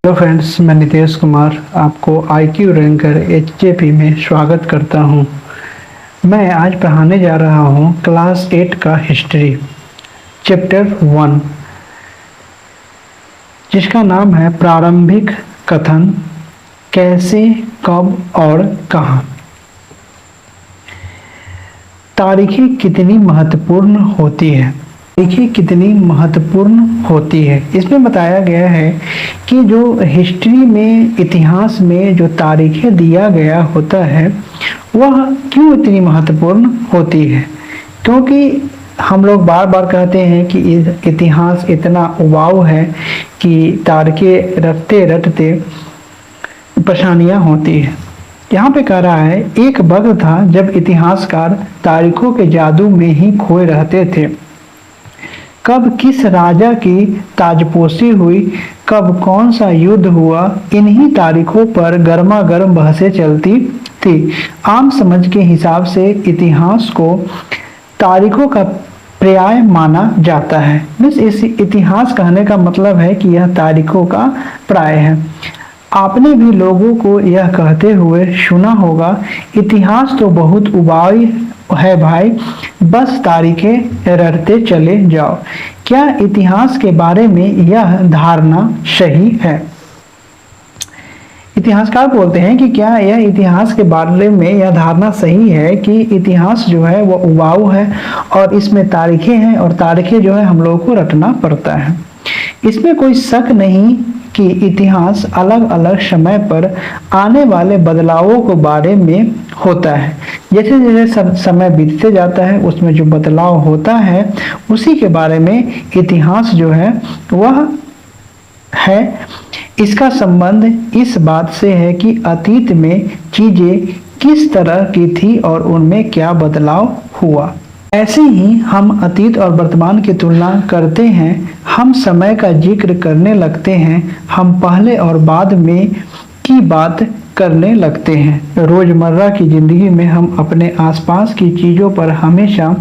Hello friends, मैं नितेश कुमार आपको IQ ranker HJP में स्वागत करता हूं। मैं आज पढ़ाने जा रहा हूं क्लास 8 का हिस्ट्री चैप्टर 1, जिसका नाम है प्रारंभिक कथन, कैसे, कब और कहां। तारीखें कितनी महत्वपूर्ण होती है। तारीखें कितनी महत्वपूर्ण होती है, इसमें बताया गया है कि जो हिस्ट्री में, इतिहास में जो तारीखें दिया गया होता है वह क्यों इतनी महत्वपूर्ण होती है। क्योंकि हम लोग बार बार कहते हैं कि इतिहास इतना उबाऊ है कि तारीखें रटते रटते परेशानियां होती है। यहाँ पे कह रहा है, एक वक्त था जब इतिहासकार तारीखों के जादू में ही खोए रहते थे। कब किस राजा की ताजपोशी हुई, कब कौन सा युद्ध हुआ, इन्हीं तारीखों पर गर्मा गर्म बहसें चलती थी। आम समझ के हिसाब से इतिहास को तारीखों का पर्याय माना जाता है। इस इतिहास कहने का मतलब है कि यह तारीखों का पर्याय है। आपने भी लोगों को यह कहते हुए सुना होगा, इतिहास तो बहुत उबाऊ है भाई, बस तारीखें रटते चले जाओ। क्या इतिहास के बारे में यह धारणा सही है? इतिहासकार बोलते हैं कि क्या यह इतिहास के बारे में यह धारणा सही है कि इतिहास जो है वो उबाऊ है और इसमें तारीखें हैं और तारीखें जो है हम लोगों को रटना पड़ता है। इसमें कोई शक नहीं कि इतिहास अलग अलग समय पर आने वाले बदलावों के बारे में होता है। जैसे जैसे समय बीतते जाता है उसमें जो बदलाव होता है उसी के बारे में इतिहास जो है वह है। इसका संबंध इस बात से है कि अतीत में चीजें किस तरह की थी और उनमें क्या बदलाव हुआ। ऐसे ही हम अतीत और वर्तमान की तुलना करते हैं, हम समय का जिक्र करने लगते हैं, हम पहले और बाद में की बात करने लगते हैं। रोजमर्रा की जिंदगी में हम अपने आसपास की चीजों पर हमेशा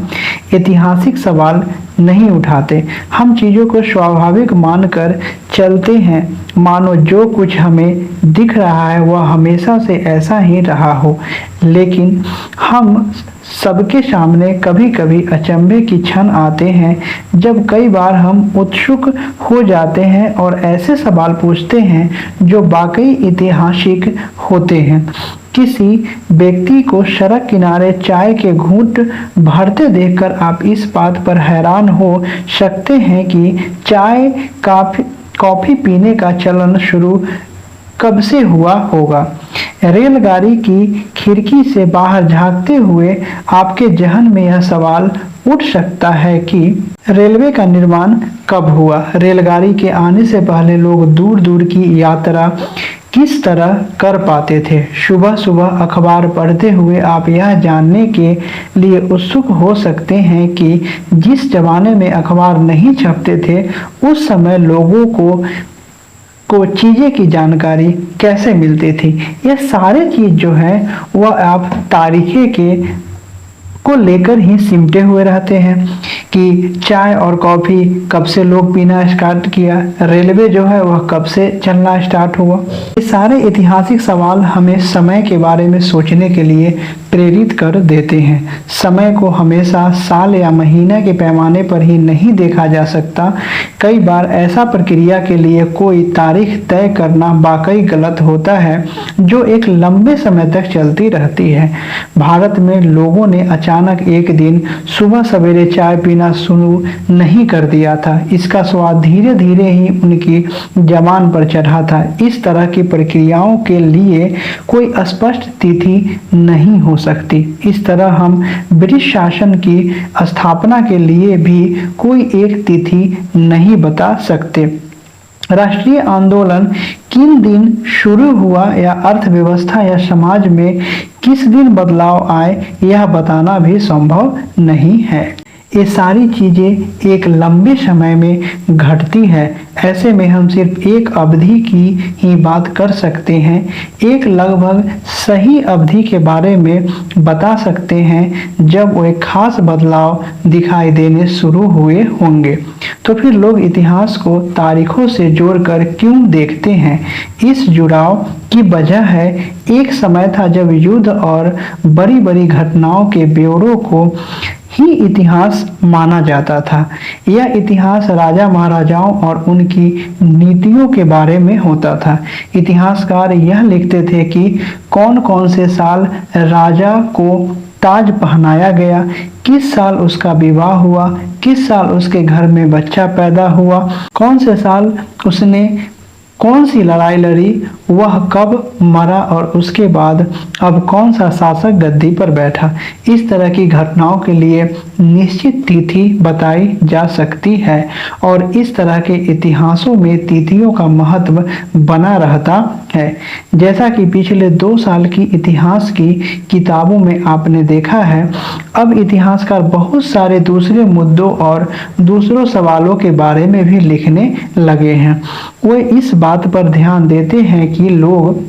ऐतिहासिक सवाल नहीं उठाते। हम चीजों को स्वाभाविक मानकर चलते हैं, मानो जो कुछ हमें दिख रहा है वह हमेशा से ऐसा ही रहा हो। लेकिन हम सबके सामने कभी कभी अचंभे की क्षण आते हैं जब कई बार हम उत्सुक हो जाते हैं और ऐसे सवाल पूछते हैं जो वाकई ऐतिहासिक होते हैं। किसी व्यक्ति को सड़क किनारे चाय के घूंट भरते देखकर आप इस बात पर हैरान हो सकते हैं कि चाय कॉफी पीने का चलन शुरू कब से हुआ होगा। रेलगाड़ी की खिड़की से बाहर झांकते हुए आपके जहन में यह सवाल उठ सकता है कि रेलवे का निर्माण कब हुआ। रेलगाड़ी के आने से पहले लोग दूर दूर की यात्रा किस तरह कर पाते थे। सुबह सुबह अखबार पढ़ते हुए आप यह जानने के लिए उत्सुक हो सकते हैं कि जिस जमाने में अखबार नहीं छपते थे उस समय लोगों को चीजें की जानकारी कैसे मिलती थी। ये सारे चीज जो है वह आप तारीखें के को लेकर ही सिमटे हुए रहते हैं कि चाय और कॉफी कब से लोग पीना स्टार्ट किया, रेलवे जो है वह कब से चलना स्टार्ट हुआ। ये सारे ऐतिहासिक सवाल हमें समय के बारे में सोचने के लिए प्रेरित कर देते हैं। समय को हमेशा साल या महीने के पैमाने पर ही नहीं देखा जा सकता। कई बार ऐसा प्रक्रिया के लिए कोई तारीख तय करना वाकई गलत होता है जो एक लंबे समय तक चलती रहती है। भारत में लोगों ने अचानक एक दिन सुबह सवेरे चाय पीना शुरू नहीं कर दिया था। इसका स्वाद धीरे धीरे ही उनकी जबान पर चढ़ा था। इस तरह की प्रक्रियाओं के लिए कोई स्पष्ट तिथि नहीं हो सकती। इस तरह हम ब्रिटिश शासन की स्थापना के लिए भी कोई एक तिथि नहीं बता सकते। राष्ट्रीय आंदोलन किन दिन शुरू हुआ या अर्थव्यवस्था या समाज में किस दिन बदलाव आए यह बताना भी संभव नहीं है। ये सारी चीजें एक लंबे समय में घटती है। ऐसे में हम सिर्फ एक अवधि की ही बात कर सकते हैं, एक लगभग सही अवधि के बारे में बता सकते हैं जब वो एक खास बदलाव दिखाई देने शुरू हुए होंगे। तो फिर लोग इतिहास को तारीखों से जोड़कर क्यों देखते हैं? इस जुड़ाव की वजह है, एक समय था जब युद्ध और बड़ी बड़ी घटनाओं के ब्यौरों को ही इतिहास माना जाता था। यह इतिहास राजा महाराजाओं और उनकी नीतियों के बारे में होता था। इतिहासकार यह लिखते थे कि कौन कौन से साल राजा को ताज पहनाया गया, किस साल उसका विवाह हुआ, किस साल उसके घर में बच्चा पैदा हुआ, कौन से साल उसने कौन सी लड़ाई लड़ी, वह कब मरा और उसके बाद अब कौन सा शासक गद्दी पर बैठा। इस तरह की घटनाओं के लिए निश्चित तिथि बताई जा सकती है और इस तरह के इतिहासों में तिथियों का महत्व बना रहता है। जैसा कि पिछले 2 साल की इतिहास की किताबों में आपने देखा है, अब इतिहासकार बहुत सारे दूसरे मुद्दों और दूसरों सवालों के बारे में भी लिखने लगे हैं। वे इस बात पर ध्यान देते हैं कि लोग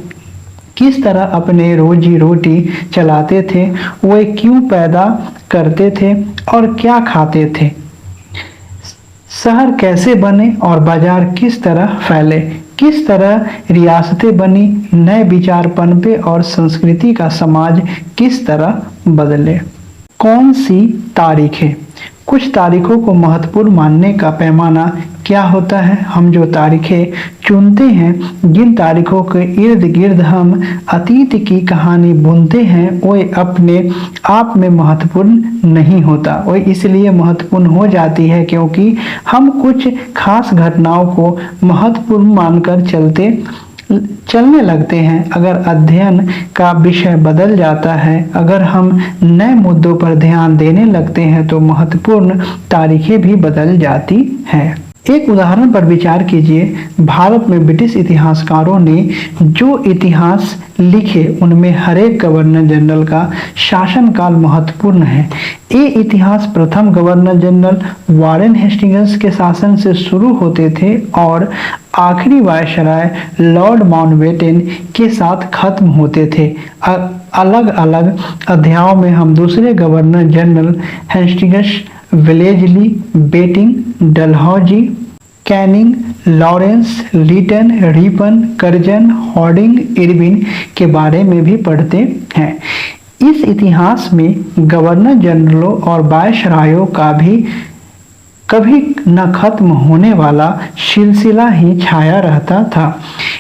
किस तरह अपने रोजी रोटी चलाते थे, वे क्यों पैदा करते थे और क्या खाते थे, शहर कैसे बने और बाजार किस तरह फैले, किस तरह रियासतें बनी, नए विचार पनपे और संस्कृति का समाज किस तरह बदले। कौन सी तारीखें? कुछ तारीखों को महत्वपूर्ण मानने का पैमाना क्या होता है? हम जो तारीखें चुनते हैं, जिन तारीखों के इर्द गिर्द हम अतीत की कहानी बुनते हैं, वो अपने आप में महत्वपूर्ण नहीं होता। वो इसलिए महत्वपूर्ण हो जाती है क्योंकि हम कुछ खास घटनाओं को महत्वपूर्ण मानकर चलने लगते हैं। अगर अध्ययन का विषय बदल जाता है, अगर हम नए मुद्दों पर ध्यान देने लगते हैं, तो महत्वपूर्ण तारीखें भी बदल जाती हैं। एक उदाहरण पर विचार कीजिए। भारत में ब्रिटिश इतिहासकारों ने जो इतिहास लिखे, उनमें हर एक गवर्नर जनरल का शासनकाल महत्वपूर्ण है। ये इतिहास प्रथम गवर्नर जनरल वारेन हेस्टिंग्स के शासन से शुरू होते थे और आखिरी वायसराय लॉर्ड माउंटबेटन के साथ खत्म होते थे। अलग अलग अध्यायों में हम दूसरे governor general Hastings, Wellesley, Bentinck, Dalhousie, Canning, Lawrence, Lytton, Ripon, Curzon, Hardinge, Irwin के बारे में भी पढ़ते हैं। इस इतिहास में गवर्नर जनरलों और वायसरायों का भी कभी न खत्म होने वाला सिलसिला ही छाया रहता था।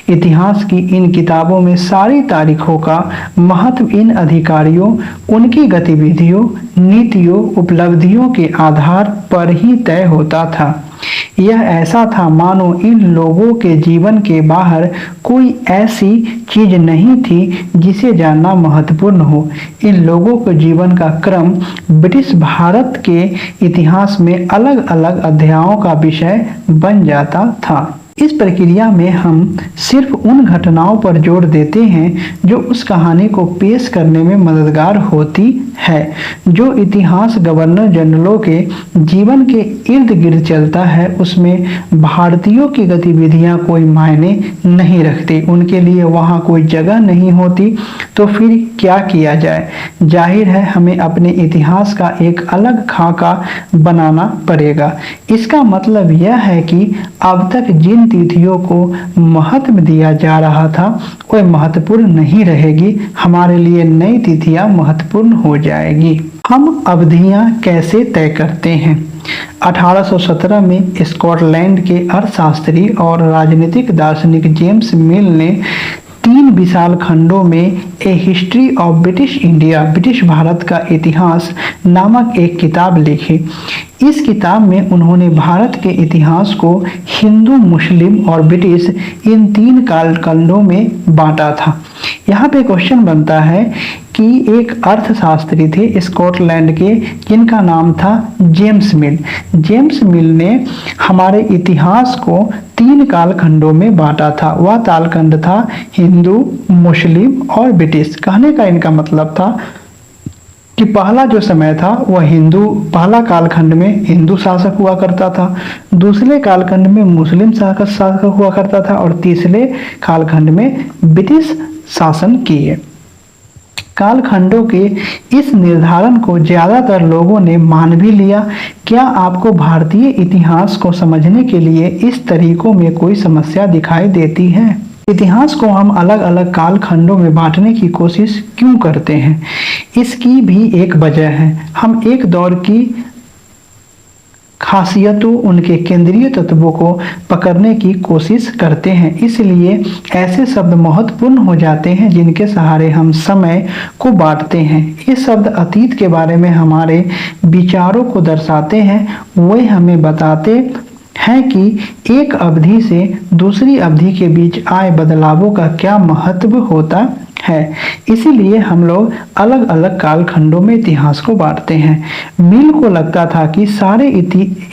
इतिहास की इन किताबों में सारी तारीखों का महत्व इन अधिकारियों, उनकी गतिविधियों, नीतियों, उपलब्धियों के आधार पर ही तय होता था। यह ऐसा था मानो इन लोगों के जीवन के बाहर कोई ऐसी चीज नहीं थी जिसे जानना महत्वपूर्ण हो। इन लोगों के जीवन का क्रम ब्रिटिश भारत के इतिहास में अलग अलग अध्यायों का विषय बन जाता था। इस प्रक्रिया में हम सिर्फ उन घटनाओं पर जोर देते हैं जो उस कहानी को पेश करने में मददगार होती है। जो इतिहास गवर्नर जनरलों के जीवन के इर्द गिर्द चलता है, उसमें भारतीयों की गतिविधियां कोई मायने नहीं रखती, उनके लिए वहां कोई जगह नहीं होती। तो फिर क्या किया जाए? जाहिर है हमें अपने इतिहास का एक अलग खाका बनाना पड़ेगा। इसका मतलब यह है कि अब तक जिन तिथियों को महत्व दिया जा रहा था, वह महत्वपूर्ण नहीं रहेगी। हमारे लिए नई तिथियां महत्वपूर्ण हो जाएगी। हम अवधियां कैसे तय करते हैं? 1817 में स्कॉटलैंड के अर्थशास्त्री और राजनीतिक दार्शनिक जेम्स मिल ने 3 विशाल खंडों में a history of British India, British Bharat का इतिहास नामक एक किताब लिखी। इस किताब में उन्होंने भारत के इतिहास को हिंदू, मुस्लिम और ब्रिटिश इन 3 कालखंडों में बांटा था। यहाँ पे क्वेश्चन बनता है कि एक अर्थशास्त्री थे स्कॉटलैंड के, जिनका नाम था जेम्स मिल। जेम्स मिल ने हमारे इतिहास को 3 कालखंडों में बांटा था। वह कालखंड था हिंदू, मुस्लिम और ब्रिटिश। कहने का इनका मतलब था कि पहला जो समय था वह पहला कालखंड में हिंदू शासक हुआ करता था, दूसरे कालखंड में मुस्लिम शासक हुआ करता था और तीसरे कालखंड में ब्रिटिश शासन किए। कालखंडों के इस निर्धारण को ज्यादातर लोगों ने मान भी लिया। क्या आपको भारतीय इतिहास को समझने के लिए इस तरीकों में कोई समस्या दिखाई देती है? इतिहास को हम अलग अलग कालखंडों में बांटने की कोशिश क्यों करते हैं? इसकी भी एक वजह है। हम एक दौर की खासियतों, उनके केंद्रीय तत्वों को पकड़ने की कोशिश करते हैं, इसलिए ऐसे शब्द महत्वपूर्ण हो जाते हैं जिनके सहारे हम समय को बांटते हैं। ये शब्द अतीत के बारे में हमारे विचारों को दर्शाते हैं। वे हमें बताते हैं कि एक अवधि से दूसरी अवधि के बीच आए बदलावों का क्या महत्व होता है। इसीलिए हम लोग अलग अलग कालखंडों में इतिहास को बांटते हैं। मिल को लगता था कि सारे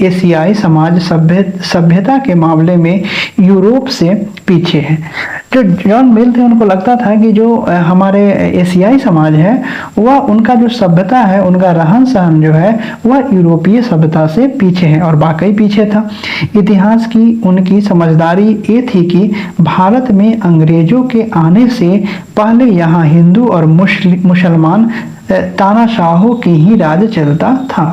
एशियाई समाज सभ्यता के मामले में यूरोप से पीछे है। जो जॉन मिल थे उनको लगता था कि जो हमारे एशियाई समाज है वह उनका जो सभ्यता है, उनका रहन सहन जो है वह यूरोपीय सभ्यता से पीछे है, और वाकई पीछे था। इतिहास की उनकी समझदारी ये थी कि भारत में अंग्रेजों के आने से पहले यहाँ हिंदू और मुसलमान तानाशाहों की ही राज चलता था।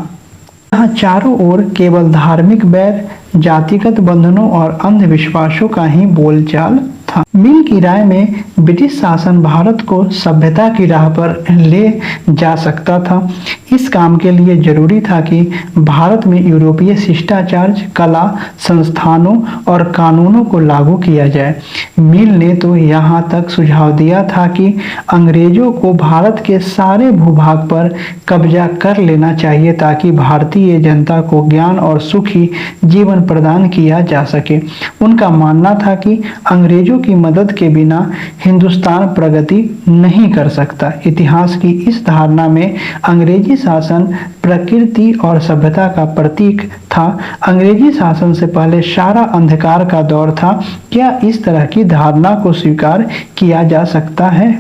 यहाँ चारों ओर केवल धार्मिक बैर, जातिगत बंधनों और अंधविश्वासों का ही बोलचाल था। मिल की राय में ब्रिटिश शासन भारत को सभ्यता की राह पर ले जा सकता था। इस काम के लिए जरूरी था कि भारत में यूरोपीय शिष्टाचार, कला, संस्थानों और कानूनों को लागू किया जाए। मिल ने तो यहाँ तक सुझाव दिया था कि अंग्रेजों को भारत के सारे भूभाग पर कब्जा कर लेना चाहिए ताकि भारतीय जनता को ज्ञान और सुखी जीवन प्रदान किया जा सके। उनका मानना था कि अंग्रेजों की मदद के बिना हिंदुस्तान प्रगति नहीं कर सकता। इतिहास की इस धारणा में अंग्रेजी शासन प्रकृति और सभ्यता का प्रतीक था। अंग्रेजी शासन से पहले सारा अंधकार का दौर था। क्या इस तरह की धारणा को स्वीकार किया जा सकता है?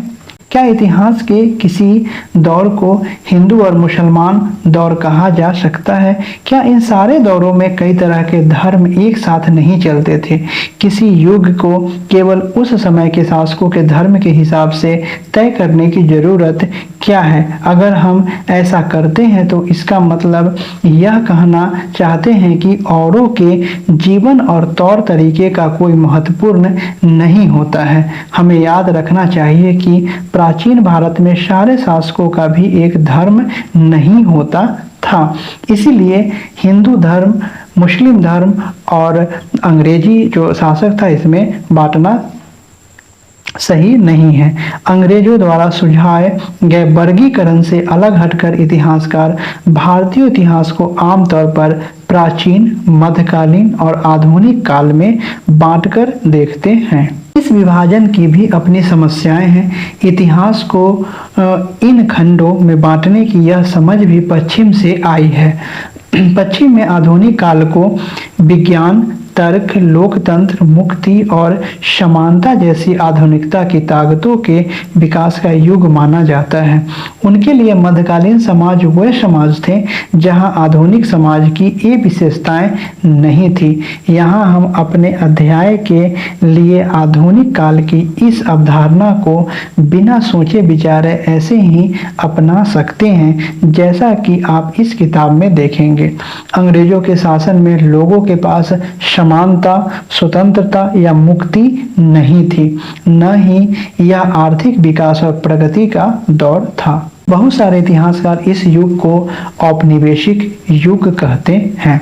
क्या इतिहास के किसी दौर को हिंदू और मुसलमान दौर कहा जा सकता है? क्या इन सारे दौरों में कई तरह के धर्म एक साथ नहीं चलते थे? किसी युग को केवल उस समय के शासकों के धर्म के हिसाब से तय करने की जरूरत क्या है? अगर हम ऐसा करते हैं तो इसका मतलब यह कहना चाहते हैं कि औरों के जीवन और तौर तरीके का कोई महत्वपूर्ण नहीं होता है। हमें याद रखना चाहिए कि प्राचीन भारत में सारे शासकों का भी एक धर्म नहीं होता था। इसीलिए हिंदू धर्म, मुस्लिम धर्म और अंग्रेजी जो शासक था इसमें बांटना सही नहीं है। अंग्रेजों द्वारा सुझाए गए वर्गीकरण से अलग हटकर इतिहासकार भारतीय इतिहास को आमतौर पर प्राचीन, मध्यकालीन और आधुनिक काल में बांटकर देखते हैं। इस विभाजन की भी अपनी समस्याएं हैं। इतिहास को इन खंडों में बांटने की यह समझ भी पश्चिम से आई है। पश्चिम में आधुनिक काल को विज्ञान, तर्क, लोकतंत्र, मुक्ति और समानता जैसी आधुनिकता की ताकतों के विकास का युग माना जाता है। उनके लिए मध्यकालीन समाज वह समाज थे जहां आधुनिक समाज की ये विशेषताएं नहीं थी। यहाँ हम अपने अध्याय के लिए आधुनिक काल की इस अवधारणा को बिना सोचे विचारे ऐसे ही अपना सकते हैं जैसा कि आप इस किताब में देखेंगे। अंग्रेजों के शासन में लोगों के पास समानता, स्वतंत्रता या मुक्ति नहीं थी, न ही यह आर्थिक विकास और प्रगति का दौर था। बहुत सारे इतिहासकार इस युग को औपनिवेशिक युग कहते हैं।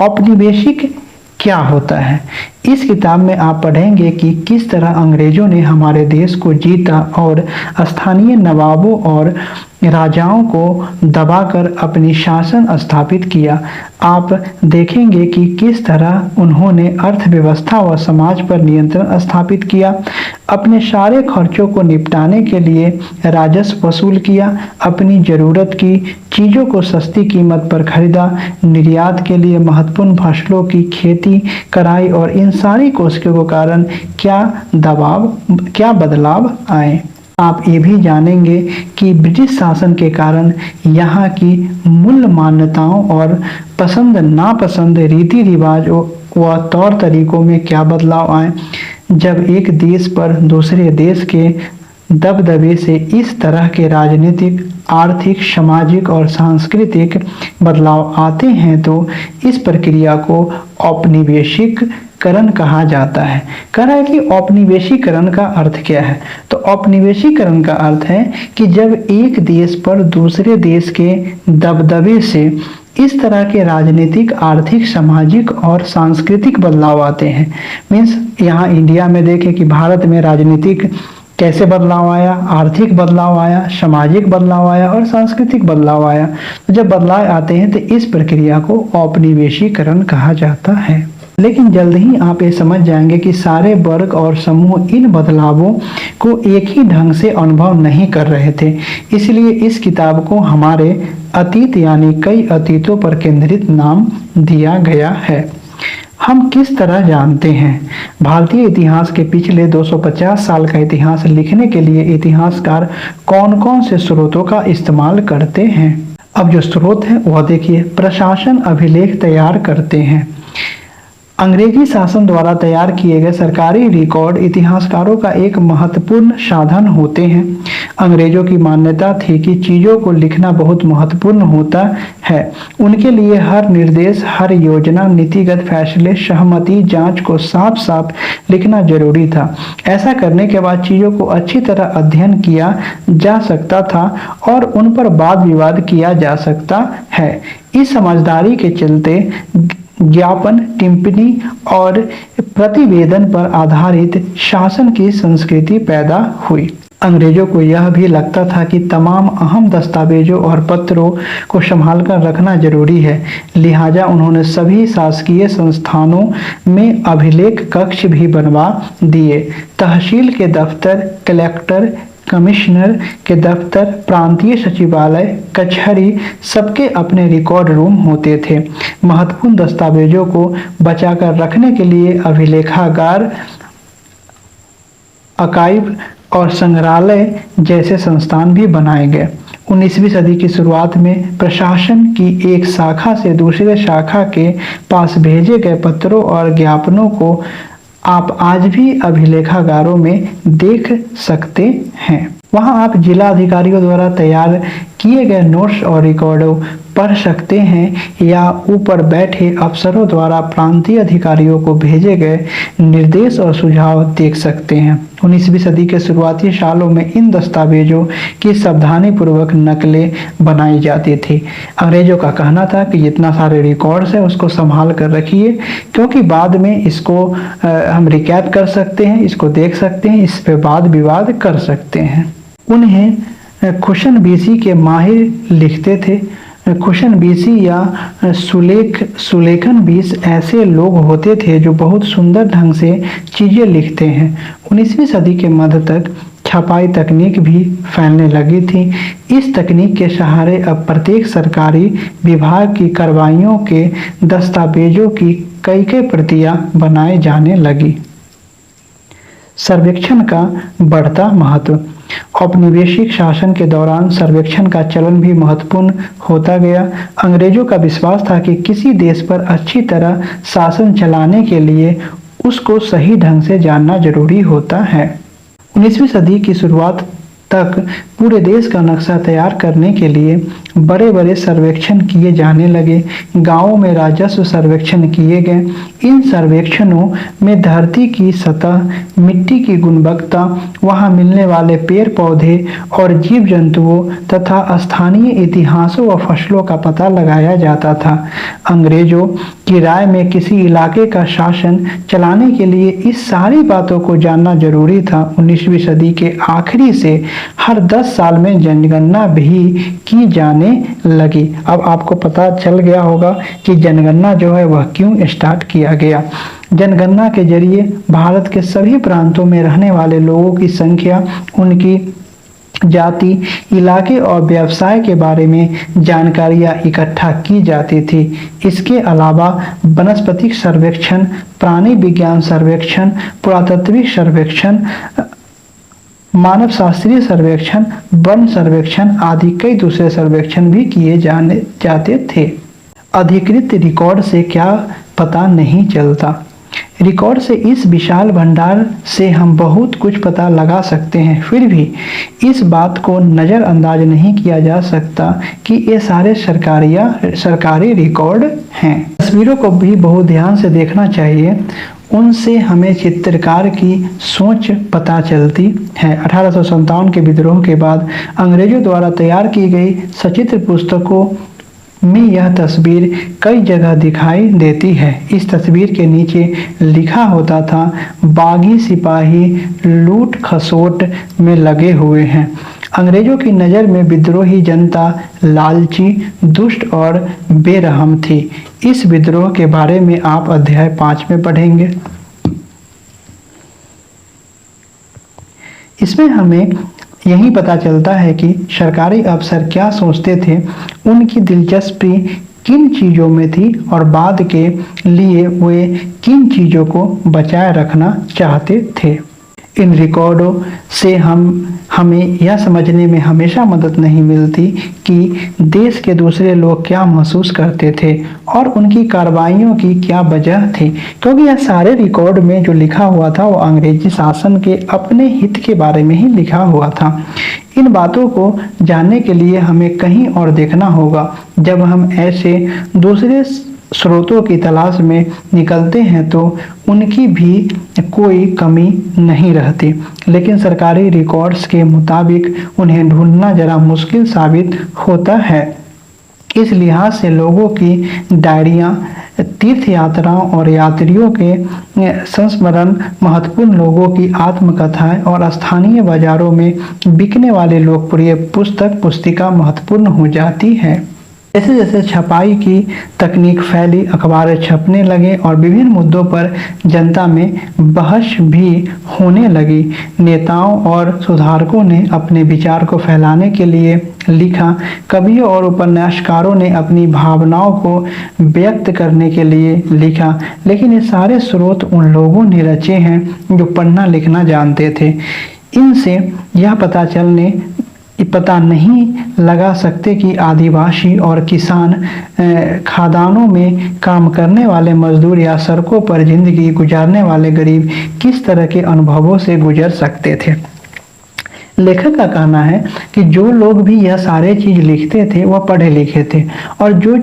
औपनिवेशिक क्या होता है? इस किताब में आप पढ़ेंगे कि किस तरह अंग्रेजों ने हमारे देश को जीता और स्थानीय नवाबों और राजाओं को दबाकर अपनी शासन स्थापित किया। आप देखेंगे कि किस तरह उन्होंने अर्थव्यवस्था व समाज पर नियंत्रण स्थापित किया, अपने सारे खर्चों को निपटाने के लिए राजस्व वसूल किया, अपनी जरूरत की चीज़ों को सस्ती कीमत पर खरीदा, निर्यात के लिए महत्वपूर्ण फसलों की खेती कराई और इन सारी कोशिशों के कारण क्या बदलाव आए। आप ये भी जानेंगे कि ब्रिटिश शासन के कारण यहाँ की मूल मान्यताओं और पसंद नापसंद रीति रिवाज व तौर तरीकों में क्या बदलाव आए। जब एक देश पर दूसरे देश के दबदबे से इस तरह के राजनीतिक, आर्थिक, सामाजिक और सांस्कृतिक बदलाव आते हैं तो इस प्रक्रिया को औपनिवेशिकरण कहा जाता है। कह रहा है कि औपनिवेशीकरण का अर्थ क्या है? तो औपनिवेशीकरण का अर्थ है कि जब एक देश पर दूसरे देश के दबदबे से इस तरह के राजनीतिक, आर्थिक, सामाजिक और सांस्कृतिक बदलाव आते हैं। मीन्स यहाँ इंडिया में देखें कि भारत में राजनीतिक कैसे बदलाव आया, आर्थिक बदलाव आया, सामाजिक बदलाव आया और सांस्कृतिक बदलाव आया। तो जब बदलाव आते हैं तो इस प्रक्रिया को औपनिवेशीकरण कहा जाता है। लेकिन जल्द ही आप ये समझ जाएंगे कि सारे वर्ग और समूह इन बदलावों को एक ही ढंग से अनुभव नहीं कर रहे थे। इसलिए इस किताब को हमारे अतीत यानी कई अतीतों पर केंद्रित नाम दिया गया है। हम किस तरह जानते हैं? भारतीय इतिहास के पिछले 250 साल का इतिहास लिखने के लिए इतिहासकार कौन कौन से स्रोतों का इस्तेमाल करते हैं? अब जो स्रोत है वह देखिए, प्रशासन अभिलेख तैयार करते हैं। अंग्रेजी शासन द्वारा तैयार किए गए सरकारी रिकॉर्ड इतिहासकारों का एक महत्वपूर्ण साधन होते हैं। अंग्रेजों की मान्यता थी कि चीजों को लिखना बहुत महत्वपूर्ण होता है। उनके लिए हर निर्देश, हर योजना, नीतिगत फैसले, सहमति, जांच को साफ साफ लिखना जरूरी था। ऐसा करने के बाद चीजों को अच्छी तरह अध्ययन किया जा सकता था और उन पर वाद विवाद किया जा सकता है। इस समझदारी के चलते ज्ञापन, टिप्पणी और प्रतिवेदन पर आधारित शासन की संस्कृति पैदा हुई। अंग्रेजों को यह भी लगता था कि तमाम अहम दस्तावेजों और पत्रों को संभाल कर रखना जरूरी है। लिहाजा उन्होंने सभी शासकीय संस्थानों में अभिलेख कक्ष भी बनवा दिए। तहसील के दफ्तर, कलेक्टर, कमिश्नर के दफ्तर, प्रांतीय सचिवालय, कचहरी सबके अपने रिकॉर्ड रूम होते थे। महत्वपूर्ण दस्तावेजों को बचाकर रखने के लिए अभिलेखागार, आर्काइव और संग्रहालय जैसे संस्थान भी बनाए गए। 19वीं सदी की शुरुआत में प्रशासन की एक शाखा से दूसरे शाखा के पास भेजे गए पत्रों और ज्ञापनों को आप आज भी अभिलेखागारों में देख सकते हैं। वहां आप जिला अधिकारियों द्वारा तैयार किए गए नोट्स और रिकॉर्डों पढ़ सकते हैं या ऊपर बैठे अफसरों द्वारा प्रांतीय अधिकारियों को भेजे गए निर्देश और सुझाव देख सकते हैं। 19वीं सदी के शुरुआती सालों में इन दस्तावेजों की सावधानीपूर्वक नकलें बनाई जाती थी। अंग्रेजों का कहना था कि जितना सारे रिकॉर्ड्स है उसको संभाल कर रखिए, क्योंकि बाद में इसको हम रिकैप कर सकते हैं, इसको देख सकते हैं, इस पे वाद विवाद कर सकते हैं। उन्हें खुशन बीसी के माहिर लिखते थे। खुशन बीसी या सुलेखन बीस ऐसे लोग होते थे जो बहुत सुंदर ढंग से चीजें लिखते हैं। 19वीं सदी के मध्य तक छपाई तकनीक भी फैलने लगी थी। इस तकनीक के सहारे अब प्रत्येक सरकारी विभाग की कार्रवाइयों के दस्तावेजों की कई प्रतियां बनाए जाने लगी। सर्वेक्षण का बढ़ता महत्व। औपनिवेशिक शासन के दौरान सर्वेक्षण का चलन भी महत्वपूर्ण होता गया। अंग्रेजों का विश्वास था कि किसी देश पर अच्छी तरह शासन चलाने के लिए उसको सही ढंग से जानना जरूरी होता है। 19वीं सदी की शुरुआत तक पूरे देश का नक्शा तैयार करने के लिए बड़े बड़े सर्वेक्षण किए जाने लगे। गांवों में राजस्व सर्वेक्षण किए गए। इन सर्वेक्षणों में धरती की सतह, मिट्टी की गुणवत्ता, वहां मिलने वाले पेड़ पौधे और जीव जंतुओं तथा स्थानीय इतिहासों व फसलों का पता लगाया जाता था। अंग्रेजों की राय में किसी इलाके का शासन चलाने के लिए इस सारी बातों को जानना जरूरी था। 19वीं सदी के आखिरी से हर 10 साल में जनगणना भी की जाने लगी। अब आपको पता चल गया होगा कि जनगणना जो है वह क्यों स्टार्ट किया गया। जनगणना के जरिए भारत के सभी प्रांतों में रहने वाले लोगों की संख्या, उनकी जाति, इलाके और व्यवसाय के बारे में जानकारियां इकट्ठा की जाती थी। इसके अलावा वनस्पतिक सर्वेक्षण, प्राणी विज्ञान सर्वेक्षण, पुरातात्विक सर्वेक्षण मानव शास्त्रीय सर्वेक्षण, वन सर्वेक्षण आदि कई दूसरे सर्वेक्षण भी किए जाते थे। अधिकृत रिकॉर्ड से क्या पता नहीं चलता। रिकॉर्ड से इस विशाल भंडार से हम बहुत कुछ पता लगा सकते हैं, फिर भी इस बात को नज़रअंदाज नहीं किया जा सकता कि ये सारे सरकारी रिकॉर्ड हैं। तस्वीरों को भी बहुत ध्यान से देखना चाहिए, उनसे हमें चित्रकार की सोच पता चलती है। 1857 के विद्रोह के बाद अंग्रेजों द्वारा तैयार की गई सचित्र पुस्तकों में यह तस्वीर कई जगह दिखाई देती है। इस तस्वीर के नीचे लिखा होता था, बागी सिपाही लूट खसोट में लगे हुए हैं। अंग्रेजों की नज़र में विद्रोही जनता लालची, दुष्ट और बेरहम थी। इस विद्रोह के बारे में आप अध्याय 5 में पढ़ेंगे। इसमें हमें यही पता चलता है कि सरकारी अफसर क्या सोचते थे, उनकी दिलचस्पी किन चीज़ों में थी और बाद के लिए वे किन चीज़ों को बचाए रखना चाहते थे। इन रिकॉर्डों से हमें यह समझने में हमेशा मदद नहीं मिलती कि देश के दूसरे लोग क्या महसूस करते थे और उनकी कार्रवाइयों की क्या वजह थी, क्योंकि यह सारे रिकॉर्ड में जो लिखा हुआ था वो अंग्रेजी शासन के अपने हित के बारे में ही लिखा हुआ था। इन बातों को जानने के लिए हमें कहीं और देखना होगा। जब हम ऐसे दूसरे स्रोतों की तलाश में निकलते हैं तो उनकी भी कोई कमी नहीं रहती, लेकिन सरकारी रिकॉर्ड्स के मुताबिक उन्हें ढूंढना जरा मुश्किल साबित होता है। इस लिहाज से लोगों की डायरियाँ, तीर्थ यात्राओं और यात्रियों के संस्मरण, महत्वपूर्ण लोगों की आत्मकथाएं और स्थानीय बाजारों में बिकने वाले लोकप्रिय पुस्तिका महत्वपूर्ण हो जाती है। जैसे जैसे छपाई की तकनीक फैली, अखबार छपने लगे और विभिन्न मुद्दों पर जनता में बहस भी होने लगी। नेताओं और सुधारकों ने अपने विचार को फैलाने के लिए लिखा, कवियों और उपन्यासकारों ने अपनी भावनाओं को व्यक्त करने के लिए लिखा, लेकिन ये सारे स्रोत उन लोगों ने रचे हैं जो पढ़ना लिखना जानते थे। इनसे यह पता नहीं लगा सकते कि आदिवासी और किसान, खादानों में काम करने वाले मजदूर या सड़कों पर जिंदगी गुजारने वाले गरीब किस तरह के अनुभवों से गुजर सकते थे। लेखक का कहना है कि जो लोग भी यह सारे चीज लिखते थे वह पढ़े लिखे थे, और जो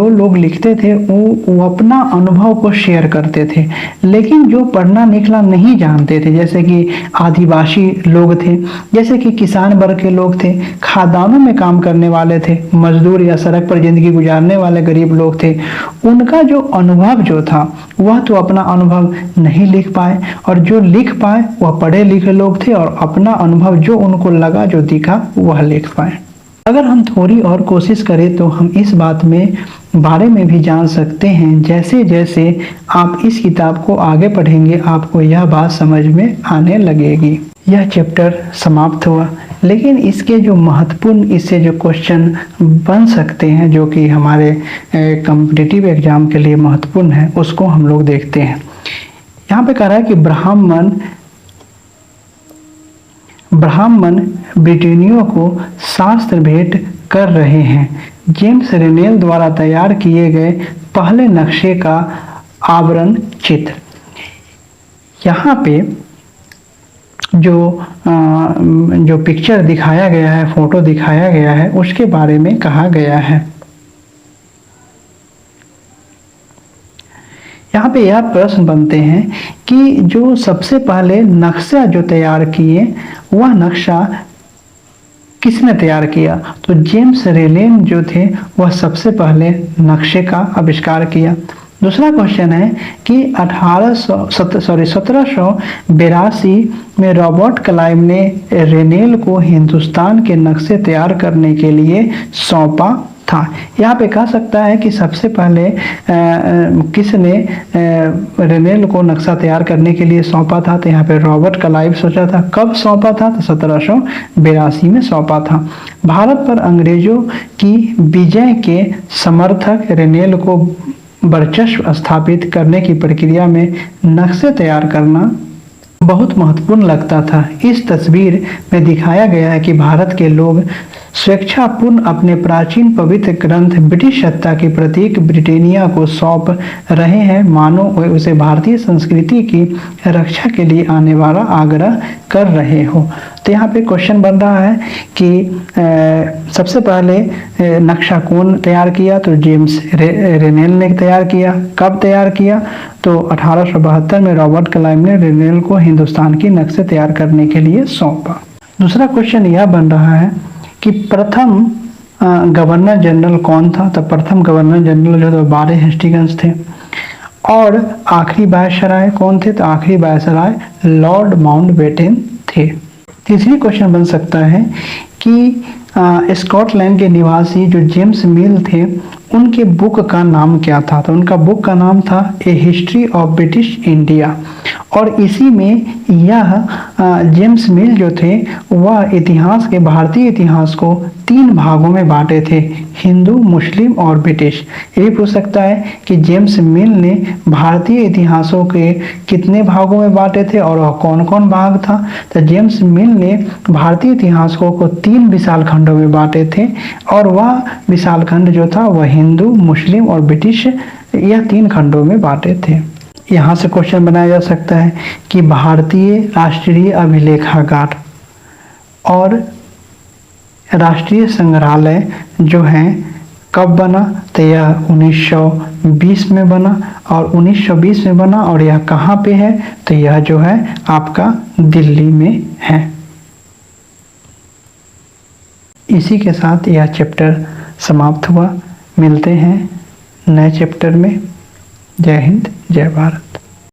लोग लिखते थे वो अपना अनुभव को शेयर करते थे। लेकिन जो पढ़ना लिखना नहीं जानते थे, जैसे कि आदिवासी लोग थे, जैसे कि किसान वर्ग के लोग थे, खादानों में काम करने वाले थे, मजदूर या सड़क पर जिंदगी गुजारने वाले गरीब लोग थे, उनका जो अनुभव जो था वह तो अपना अनुभव नहीं लिख पाए, और जो लिख पाए वह पढ़े लिखे लोग थे और अपना अनुभव जो उनको लगा, जो दिखा, वह लिख पाए। अगर हम थोड़ी और कोशिश करें तो हम इस बात में बारे में भी जान सकते हैं। जैसे जैसे आप इस किताब को आगे पढ़ेंगे आपको यह बात समझ में आने लगेगी। यह चैप्टर समाप्त हुआ, लेकिन इसके जो महत्वपूर्ण इससे जो क्वेश्चन बन सकते हैं, जो कि हमारे कॉम्पिटिटिव एग्जाम के लिए महत्वपूर्ण है, उसको हम लोग देखते हैं। यहाँ पे कह रहा है कि ब्राह्मण ब्रिटेनियों को शास्त्र भेंट कर रहे हैं। जेम्स रेनेल द्वारा तैयार किए गए पहले नक्शे का आवरण चित्र। यहाँ पे जो पिक्चर दिखाया गया है, फोटो दिखाया गया है, उसके बारे में कहा गया है। यहाँ पे यह प्रश्न बनते हैं कि जो सबसे पहले नक्शा जो तैयार किए वह नक्शा किसने तैयार किया? तो जेम्स रेनेल जो थे वह सबसे पहले नक्शे का आविष्कार किया। दूसरा क्वेश्चन है कि 1782 में रॉबर्ट क्लाइव ने रेनेल को हिंदुस्तान के नक्शे तैयार करने के लिए सौंपा था। यहाँ पे कह सकता है कि सबसे पहले किसने रेनेल को नक्शा तैयार करने के लिए सौंपा था? तो यहाँ पे रॉबर्ट क्लाइव सोचा था। कब सौंपा था? तो 1782 में सौंपा था। भारत पर अंग्रेजों की विजय के समर्थक रेनेल को वर्चस्व स्थापित करने की प्रक्रिया में नक्शे तैयार करना बहुत महत्वपूर्ण लगता था। इस तस्वीर में दिखाया गया है कि भारत के लोग स्वेच्छापूर्ण अपने प्राचीन पवित्र ग्रंथ ब्रिटिश सत्ता के प्रतीक ब्रिटानिया को सौंप रहे हैं, मानो वे उसे भारतीय संस्कृति की रक्षा के लिए आने वाला आग्रह कर रहे हो। तो यहाँ पे क्वेश्चन बन रहा है कि सबसे पहले नक्शा कौन तैयार किया? तो जेम्स रेनेल ने तैयार किया। कब तैयार किया? तो 1872 में रॉबर्ट क्लाइव ने रेनेल को हिंदुस्तान की नक्शे तैयार करने के लिए सौंपा। दूसरा क्वेश्चन यह बन रहा है कि प्रथम गवर्नर जनरल कौन था? तो प्रथम गवर्नर जनरल जो थे बारे हेस्टिंग्स थे। और आखिरी वायसराय कौन थे? तो आखिरी वायसराय लॉर्ड माउंटबेटन थे। तीसरी क्वेश्चन बन सकता है कि स्कॉटलैंड के निवासी जो जेम्स मिल थे उनके बुक का नाम क्या था? तो उनका बुक का नाम था ए हिस्ट्री ऑफ ब्रिटिश इंडिया। और इसी में यह जेम्स मिल जो थे वह इतिहास के भारतीय इतिहास को 3 भागों में बांटे थे, हिंदू, मुस्लिम और ब्रिटिश। ये भी पूछ सकता है कि जेम्स मिल ने भारतीय इतिहासों के कितने भागों में बांटे थे और वह कौन कौन भाग था? तो जेम्स मिल ने भारतीय इतिहासों को 3 विशाल खंडों में बांटे थे और वह विशाल खंड जो था वह हिंदू, मुस्लिम और ब्रिटिश, यह 3 खंडों में बांटे थे। यहाँ से क्वेश्चन बनाया जा सकता है कि भारतीय राष्ट्रीय अभिलेखागार और राष्ट्रीय संग्रहालय जो है कब बना? तो यह 1920 में बना और 1920 में बना और यह कहाँ पे है? तो यह जो है आपका दिल्ली में है। इसी के साथ यह चैप्टर समाप्त हुआ। मिलते हैं नए चैप्टर में। जय हिंद, जय भारत।